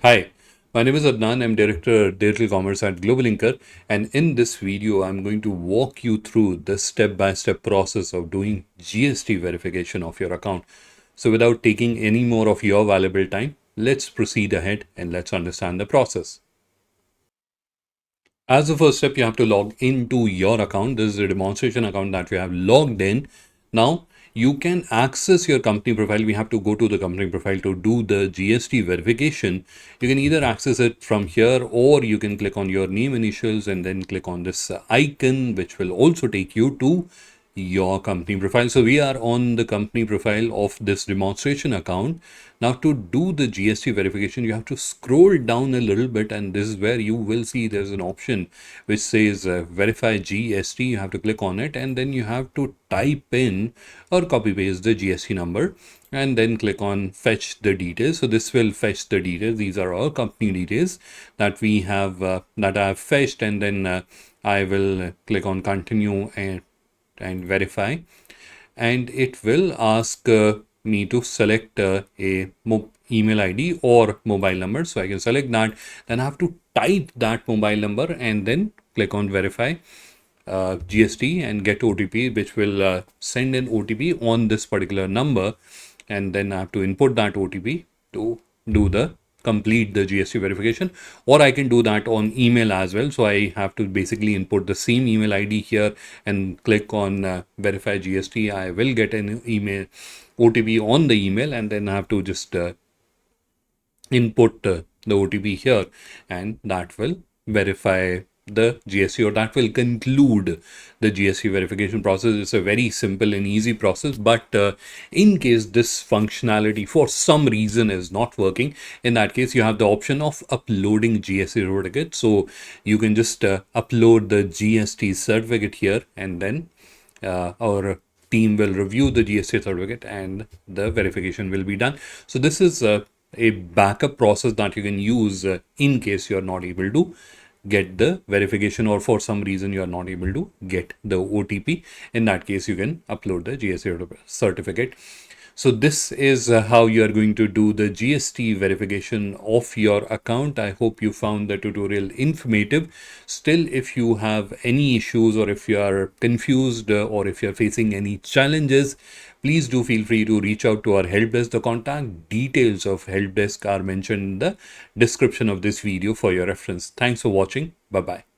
Hi, my name is Adnan. I'm Director Digital Commerce at GlobalLinker, and in this video, I'm going to walk you through the step-by-step process of doing GST verification of your account. So without taking any more of your valuable time, let's proceed ahead and let's understand the process. As the first step, you have to log into your account. This is a demonstration account that we have logged in. Now, you can access your company profile. We have to go to the company profile to do the GST verification. You can either access it from here or you can click on your name initials and then click on this icon, which will also take you to your company profile. So we are on the company profile of this demonstration account. Now to do the GST verification, you have to scroll down a little bit, and this is where you will see there's an option which says verify GST. You have to click on it, and then you have to type in or copy paste the GST number and then click on fetch the details. So this will fetch the details. These are all company details that we have that I have fetched, and then I will click on continue and verify, and it will ask me to select a email ID or mobile number. So I can select that, then I have to type that mobile number and then click on verify GST and get OTP, which will send an OTP on this particular number, and then I have to input that OTP to do the complete the GST verification, or I can do that on email as well. So I have to basically input the same email ID here and click on verify GST. I will get an email OTP on the email, and then I have to just input the OTP here, and that will verify the GST, or that will conclude the GST verification process. It's a very simple and easy process, but in case this functionality for some reason is not working, in that case you have the option of uploading GST certificate. So you can just upload the GST certificate here, and then our team will review the GST certificate and the verification will be done. So this is a backup process that you can use in case you're not able to get the verification, or for some reason you are not able to get the OTP. In that case, you can upload the GST certificate. So this is how you are going to do the GST verification of your account. I hope you found the tutorial informative. Still, if you have any issues, or if you are confused, or if you are facing any challenges, please do feel free to reach out to our help desk. The contact details of help desk are mentioned in the description of this video for your reference. Thanks for watching. Bye bye.